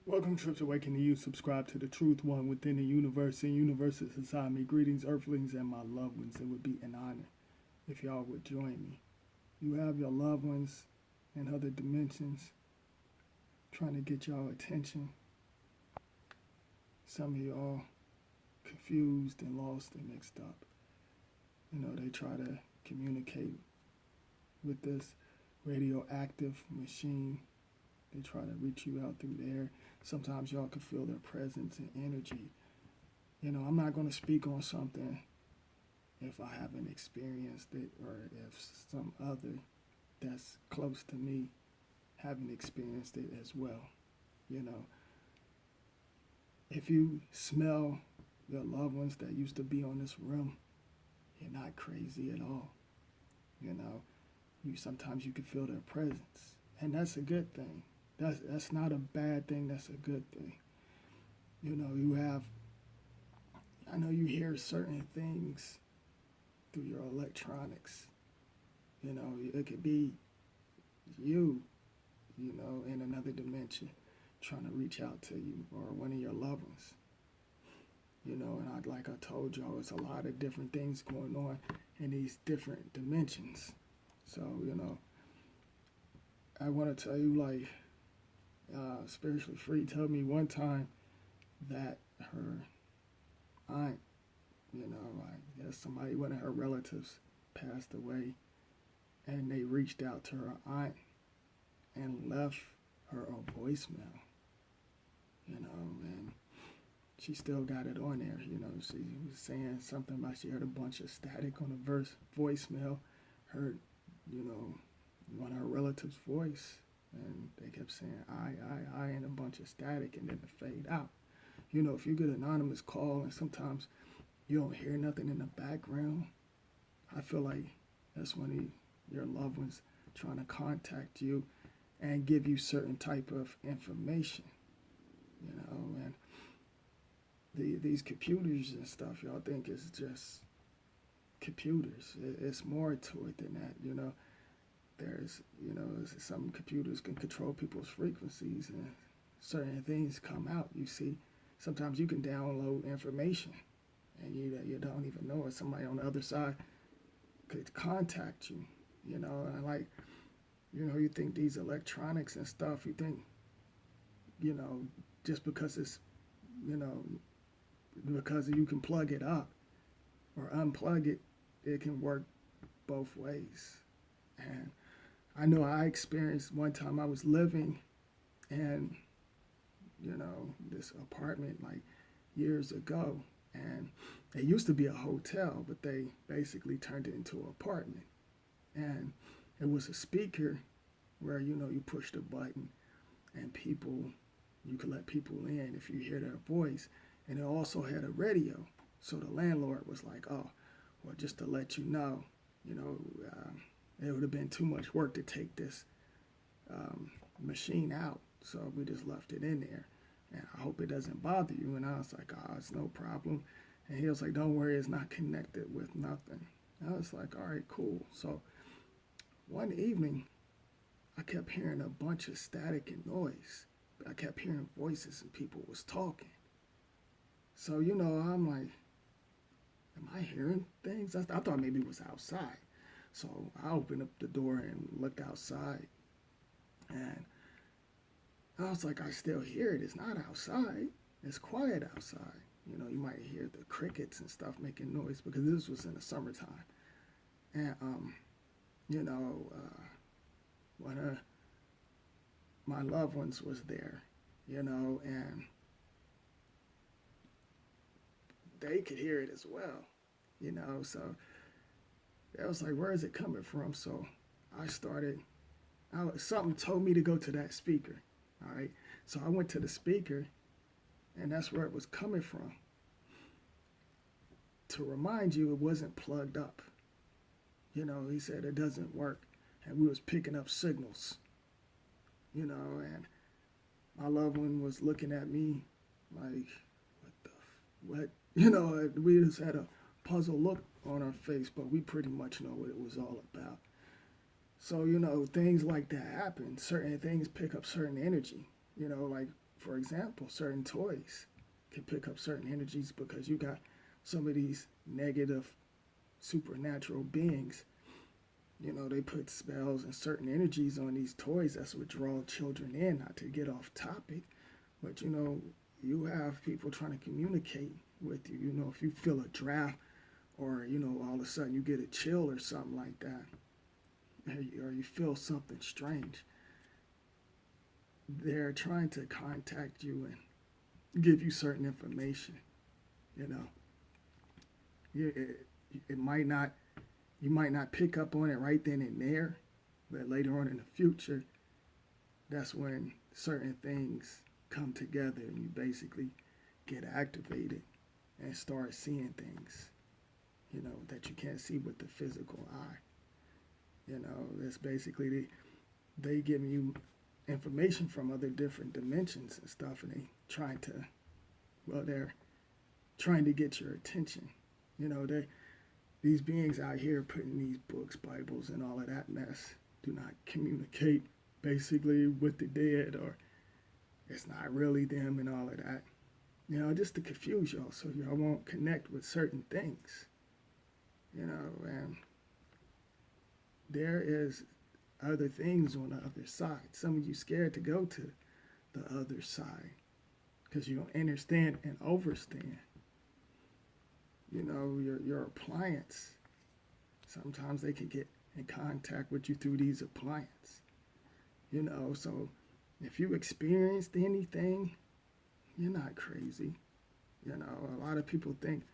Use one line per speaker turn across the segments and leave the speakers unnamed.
Welcome, Trips Awakening You. Subscribe to the truth, one within the universe, and universe is inside me. Greetings, earthlings, and my loved ones. It would be an honor if y'all would join me. You have your loved ones in other dimensions trying to get y'all attention. Some of y'all confused and lost and mixed up. They try to communicate with this radioactive machine. They try to reach you out through there. Sometimes y'all can feel their presence and energy. I'm not going to speak on something if I haven't experienced it or if some other that's close to me haven't experienced it as well. If you smell your loved ones that used to be on this room, you're not crazy at all. Sometimes you can feel their presence, and that's a good thing. That's not a bad thing. That's a good thing. I know you hear certain things through your electronics. It could be you, in another dimension trying to reach out to you or one of your loved ones. And like I told y'all, it's a lot of different things going on in these different dimensions. So, I want to tell you, Spiritually Free told me one time that her aunt, I guess one of her relatives passed away, and they reached out to her aunt and left her a voicemail, and she still got it on there. She was saying something about she heard a bunch of static on the voicemail, heard, one of her relatives' voice, and they kept saying I, and a bunch of static, and then it fade out. If you get an anonymous call and sometimes you don't hear nothing in the background, I feel like that's one of your loved ones trying to contact you and give you certain type of information, and these computers and stuff, y'all think it's just computers. It's more to it than that, There's, some computers can control people's frequencies and certain things come out. You see, sometimes you can download information and you don't even know it. Somebody on the other side could contact you, and you think these electronics and stuff, you think, just because it's, because you can plug it up or unplug it, it can work both ways. And I know I experienced one time I was living in, this apartment years ago, and it used to be a hotel, but they basically turned it into an apartment. And it was a speaker where, you push the button and you could let people in if you hear their voice. And it also had a radio. So the landlord was like, oh, well, just to let you know, it would have been too much work to take this machine out. So we just left it in there. And I hope it doesn't bother you. And I was like, oh, it's no problem. And he was like, don't worry, it's not connected with nothing. And I was like, all right, cool. So one evening, I kept hearing a bunch of static and noise. I kept hearing voices and people was talking. So, I'm like, am I hearing things? I thought maybe it was outside. So I opened up the door and looked outside. And I was like, I still hear it. It's not outside. It's quiet outside. You might hear the crickets and stuff making noise because this was in the summertime. And, one of my loved ones was there, and they could hear it as well, so I was like, where is it coming from? So something told me to go to that speaker, all right? So I went to the speaker, and that's where it was coming from. To remind you, it wasn't plugged up. He said it doesn't work, and we was picking up signals, and my loved one was looking at me like, what? We just had a puzzled look on our face, but we pretty much know what it was all about. So, things like that happen. Certain things pick up certain energy. for example, certain toys can pick up certain energies because you got some of these negative supernatural beings. You know, they put spells and certain energies on these toys. That's what draw children in, not to get off topic. But, you know, you have people trying to communicate with you. You know, if you feel a draft or, you know, all of a sudden you get a chill or something like that, or you feel something strange, they're trying to contact you and give you certain information. You know, it might not, you might not pick up on it right then and there, but later on in the future, that's when certain things come together and you basically get activated and start seeing things, you know, that you can't see with the physical eye. You know, that's basically they giving you information from other different dimensions and stuff, and they're trying to get your attention. You know, these beings out here putting these books, Bibles, and all of that mess do not communicate basically with the dead, or it's not really them and all of that. You know, just to confuse y'all so y'all won't connect with certain things. You know, and there is other things on the other side. Some of you scared to go to the other side because you don't understand and overstand. You know, your appliance, sometimes they can get in contact with you through these appliances. You know, so if you experienced anything, you're not crazy. You know, a lot of people think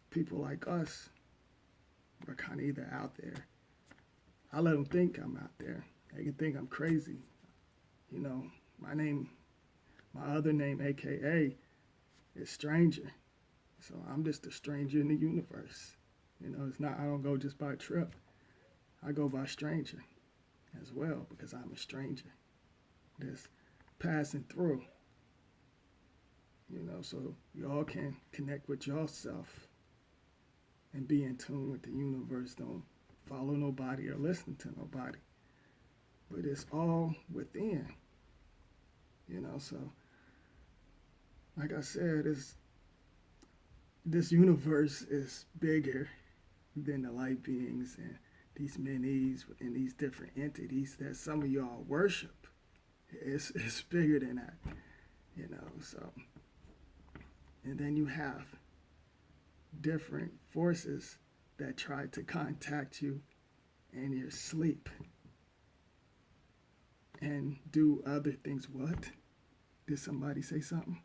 people like us are kind of either out there. I let them think I'm out there. They can think I'm crazy. You know, my other name, AKA, is Stranger. So I'm just a stranger in the universe. You know, it's not, I don't go just by trip. I go by stranger as well because I'm a stranger just passing through. You know, so y'all can connect with yourself and be in tune with the universe. Don't follow nobody or listen to nobody. But it's all within. You know, so like I said, this universe is bigger than the light beings and these minis and these different entities that some of y'all worship. It's bigger than that, you know. So, and then you have different forces that try to contact you in your sleep and do other things. What? Did somebody say something?